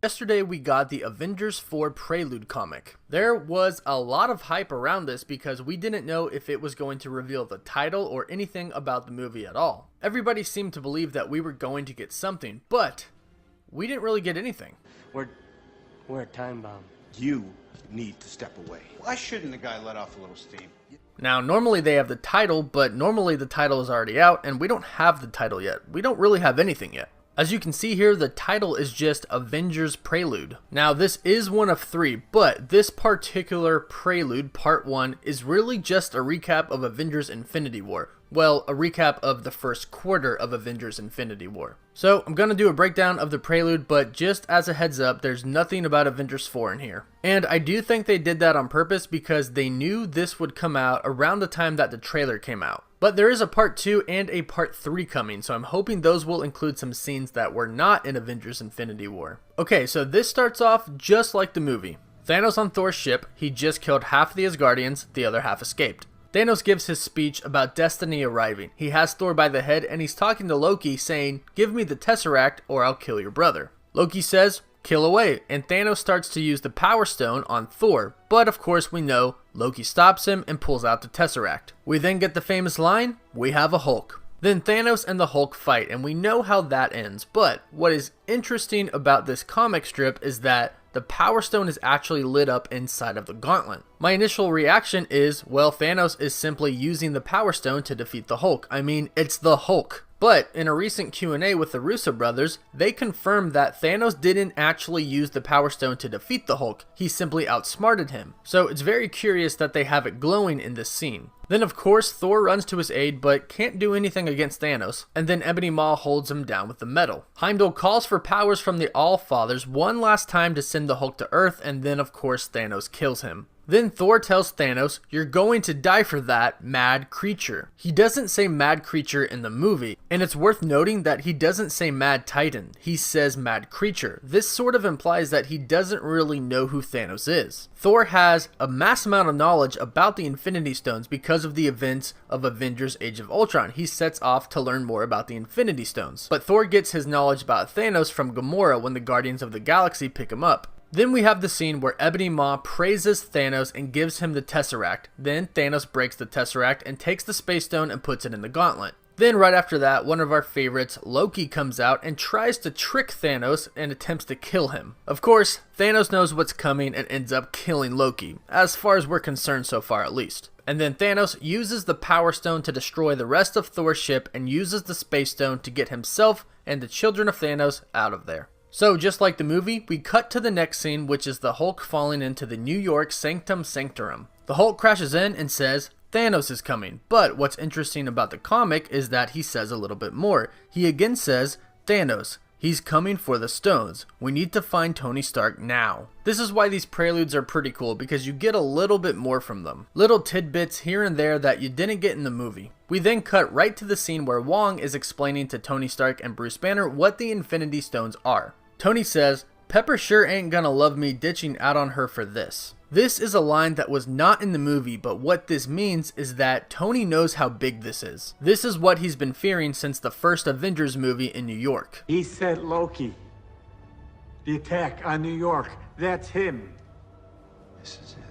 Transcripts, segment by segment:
Yesterday we got the Avengers 4 Prelude comic. There was a lot of hype around this because we didn't know if it was going to reveal the title or anything about the movie at all. Everybody seemed to believe that we were going to get something, but we didn't really get anything. We're a time bomb. You need to step away. Why shouldn't the guy let off a little steam? Now, normally they have the title, but normally the title is already out, and we don't have the title yet. We don't really have anything yet. As you can see here, the title is just Avengers Prelude. Now, this is one of 3, but this particular Prelude, Part 1, is really just a recap of Avengers Infinity War. Well, a recap of the first quarter of Avengers Infinity War. So, I'm going to do a breakdown of the Prelude, but just as a heads up, there's nothing about Avengers 4 in here. And I do think they did that on purpose because they knew this would come out around the time that the trailer came out. But there is a part 2 and a part 3 coming, so I'm hoping those will include some scenes that were not in Avengers Infinity War. Okay, so this starts off just like the movie. Thanos on Thor's ship, he just killed half the Asgardians, the other half escaped. Thanos gives his speech about destiny arriving. He has Thor by the head and he's talking to Loki saying, "Give me the Tesseract or I'll kill your brother." Loki says, "Kill away," and Thanos starts to use the Power Stone on Thor, but of course we know Loki stops him and pulls out the Tesseract. We then get the famous line, "We have a Hulk." Then Thanos and the Hulk fight, and we know how that ends, but what is interesting about this comic strip is that the Power Stone is actually lit up inside of the gauntlet. My initial reaction is, well, Thanos is simply using the Power Stone to defeat the Hulk. I mean, it's the Hulk. But in a recent Q&A with the Russo brothers, they confirmed that Thanos didn't actually use the Power Stone to defeat the Hulk, he simply outsmarted him. So it's very curious that they have it glowing in this scene. Then of course Thor runs to his aid but can't do anything against Thanos, and then Ebony Maw holds him down with the metal. Heimdall calls for powers from the All-Fathers one last time to send the Hulk to Earth, and then of course Thanos kills him. Then Thor tells Thanos, "You're going to die for that, mad creature." He doesn't say mad creature in the movie, and it's worth noting that he doesn't say mad titan, he says mad creature. This sort of implies that he doesn't really know who Thanos is. Thor has a mass amount of knowledge about the Infinity Stones because of the events of Avengers Age of Ultron. He sets off to learn more about the Infinity Stones. But Thor gets his knowledge about Thanos from Gamora when the Guardians of the Galaxy pick him up. Then we have the scene where Ebony Maw praises Thanos and gives him the Tesseract. Then Thanos breaks the Tesseract and takes the Space Stone and puts it in the gauntlet. Then right after that, one of our favorites, Loki, comes out and tries to trick Thanos and attempts to kill him. Of course, Thanos knows what's coming and ends up killing Loki, as far as we're concerned so far at least. And then Thanos uses the Power Stone to destroy the rest of Thor's ship and uses the Space Stone to get himself and the children of Thanos out of there. So just like the movie, we cut to the next scene, which is the Hulk falling into the New York Sanctum Sanctorum. The Hulk crashes in and says, "Thanos is coming." But what's interesting about the comic is that he says a little bit more. He again says, "Thanos, he's coming for the stones. We need to find Tony Stark now." This is why these preludes are pretty cool, because you get a little bit more from them. Little tidbits here and there that you didn't get in the movie. We then cut right to the scene where Wong is explaining to Tony Stark and Bruce Banner what the Infinity Stones are. Tony says, "Pepper sure ain't gonna love me ditching out on her for this." This is a line that was not in the movie, but what this means is that Tony knows how big this is. This is what he's been fearing since the first Avengers movie in New York. He said Loki. The attack on New York, that's him. This is it.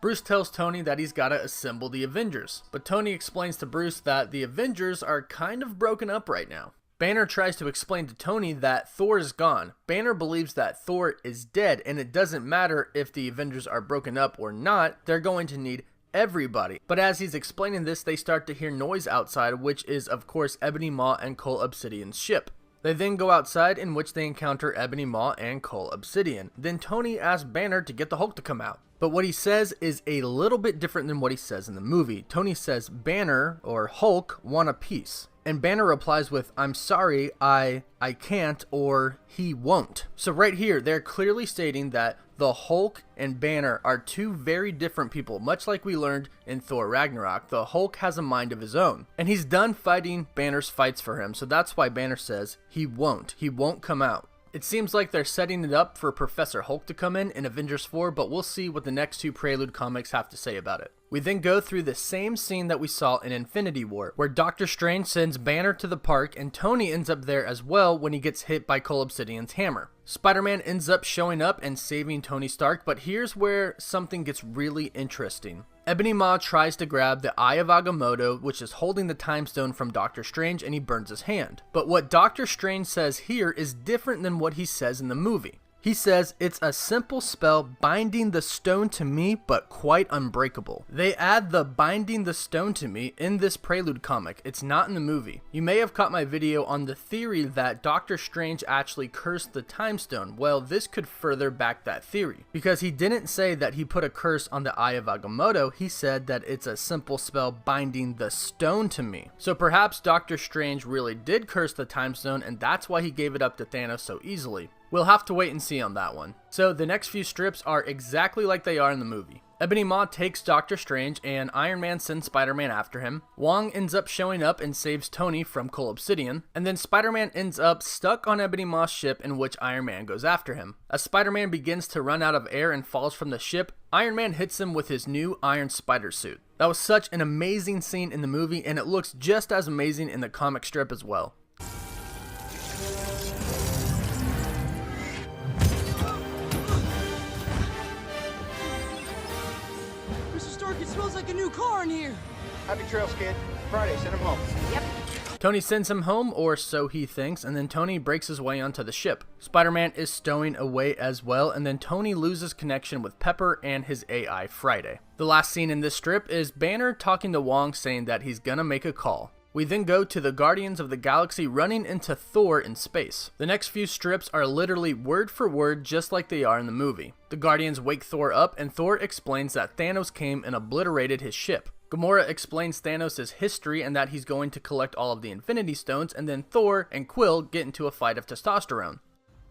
Bruce tells Tony that he's gotta assemble the Avengers, but Tony explains to Bruce that the Avengers are kind of broken up right now. Banner tries to explain to Tony that Thor is gone. Banner believes that Thor is dead, and it doesn't matter if the Avengers are broken up or not, they're going to need everybody. But as he's explaining this, they start to hear noise outside, which is of course Ebony Maw and Cole Obsidian's ship. They then go outside, in which they encounter Ebony Maw and Cole Obsidian. Then Tony asks Banner to get the Hulk to come out. But what he says is a little bit different than what he says in the movie. Tony says Banner, or Hulk, want a piece. And Banner replies with, "I'm sorry, I can't," or "he won't." So right here, they're clearly stating that the Hulk and Banner are two very different people, much like we learned in Thor Ragnarok. The Hulk has a mind of his own, and he's done fighting Banner's fights for him, so that's why Banner says he won't come out. It seems like they're setting it up for Professor Hulk to come in Avengers 4, but we'll see what the next 2 Prelude comics have to say about it. We then go through the same scene that we saw in Infinity War, where Doctor Strange sends Banner to the park and Tony ends up there as well when he gets hit by Cole Obsidian's hammer. Spider-Man ends up showing up and saving Tony Stark, but here's where something gets really interesting. Ebony Maw tries to grab the Eye of Agamotto, which is holding the Time Stone from Doctor Strange, and he burns his hand. But what Doctor Strange says here is different than what he says in the movie. He says, "It's a simple spell binding the stone to me, but quite unbreakable." They add the binding the stone to me in this Prelude comic. It's not in the movie. You may have caught my video on the theory that Doctor Strange actually cursed the Time Stone. Well, this could further back that theory, because he didn't say that he put a curse on the Eye of Agamotto. He said that it's a simple spell binding the stone to me. So perhaps Doctor Strange really did curse the Time Stone, and that's why he gave it up to Thanos so easily. We'll have to wait and see on that one. So the next few strips are exactly like they are in the movie. Ebony Maw takes Doctor Strange and Iron Man sends Spider-Man after him. Wong ends up showing up and saves Tony from Cole Obsidian. And then Spider-Man ends up stuck on Ebony Maw's ship, in which Iron Man goes after him. As Spider-Man begins to run out of air and falls from the ship, Iron Man hits him with his new Iron Spider suit. That was such an amazing scene in the movie, and it looks just as amazing in the comic strip as well. It smells like a new car in here. Happy trails, kid. Friday, send him home. Yep. Tony sends him home, or so he thinks, and then Tony breaks his way onto the ship. Spider-Man is stowing away as well, and then Tony loses connection with Pepper and his AI Friday. The last scene in this strip is Banner talking to Wong, saying that he's gonna make a call. We then go to the Guardians of the Galaxy running into Thor in space. The next few strips are literally word for word just like they are in the movie. The Guardians wake Thor up, and Thor explains that Thanos came and obliterated his ship. Gamora explains Thanos' history and that he's going to collect all of the Infinity Stones, and then Thor and Quill get into a fight of testosterone.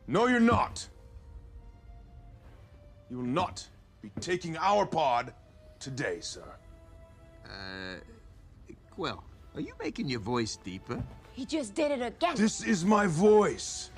No, you're not. You will not be taking our pod today, sir. Quill, are you making your voice deeper? He just did it again. This is my voice.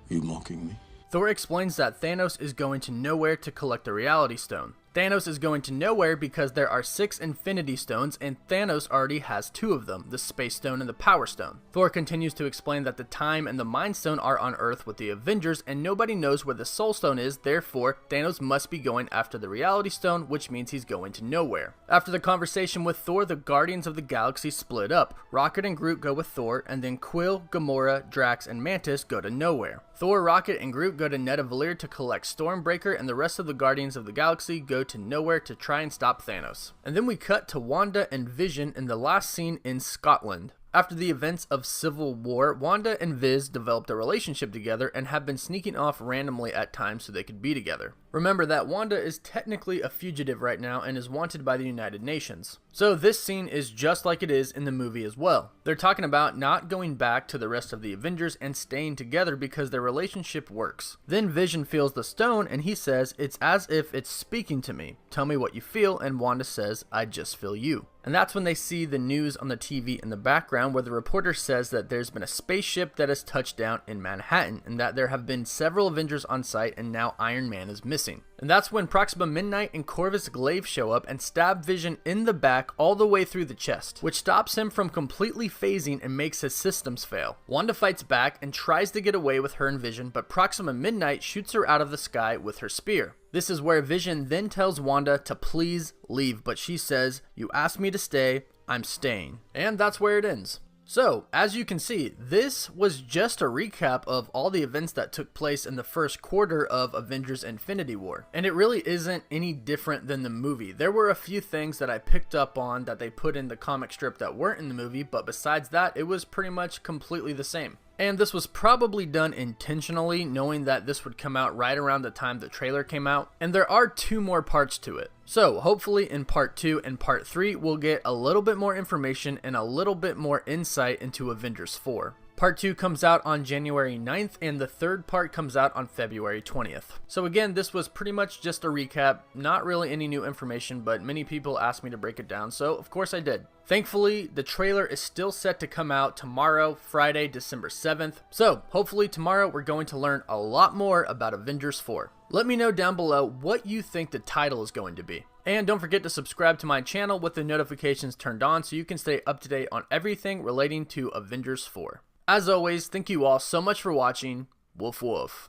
You mocking me? Thor explains that Thanos is going to nowhere to collect the Reality Stone. Thanos is going to nowhere because there are 6 Infinity Stones, and Thanos already has 2 of them, the Space Stone and the Power Stone. Thor continues to explain that the Time and the Mind Stone are on Earth with the Avengers, and nobody knows where the Soul Stone is, therefore Thanos must be going after the Reality Stone, which means he's going to nowhere. After the conversation with Thor, the Guardians of the Galaxy split up. Rocket and Groot go with Thor, and then Quill, Gamora, Drax, and Mantis go to nowhere. Thor, Rocket, and Groot go to Nidavellir to collect Stormbreaker, and the rest of the Guardians of the Galaxy go to nowhere to try and stop Thanos. And then we cut to Wanda and Vision in the last scene in Scotland. After the events of Civil War, Wanda and Viz developed a relationship together and have been sneaking off randomly at times so they could be together. Remember that Wanda is technically a fugitive right now and is wanted by the United Nations. So this scene is just like it is in the movie as well. They're talking about not going back to the rest of the Avengers and staying together because their relationship works. Then Vision feels the stone and he says, "It's as if it's speaking to me. Tell me what you feel," and Wanda says, "I just feel you." And that's when they see the news on the TV in the background, where the reporter says that there's been a spaceship that has touched down in Manhattan and that there have been several Avengers on site and now Iron Man is missing. And that's when Proxima Midnight and Corvus Glaive show up and stab Vision in the back all the way through the chest, which stops him from completely phasing and makes his systems fail. Wanda fights back and tries to get away with her and Vision, but Proxima Midnight shoots her out of the sky with her spear. This is where Vision then tells Wanda to please leave, but she says, "You asked me to stay, I'm staying." And that's where it ends. So, as you can see, this was just a recap of all the events that took place in the first quarter of Avengers Infinity War. And it really isn't any different than the movie. There were a few things that I picked up on that they put in the comic strip that weren't in the movie, but besides that, it was pretty much completely the same. And this was probably done intentionally, knowing that this would come out right around the time the trailer came out. And there are 2 more parts to it. So hopefully in part 2 and part 3, we'll get a little bit more information and a little bit more insight into Avengers 4. Part 2 comes out on January 9th, and the third part comes out on February 20th. So again, this was pretty much just a recap, not really any new information, but many people asked me to break it down, so of course I did. Thankfully, the trailer is still set to come out tomorrow, Friday, December 7th. So hopefully tomorrow we're going to learn a lot more about Avengers 4. Let me know down below what you think the title is going to be. And don't forget to subscribe to my channel with the notifications turned on so you can stay up to date on everything relating to Avengers 4. As always, thank you all so much for watching. Woof woof.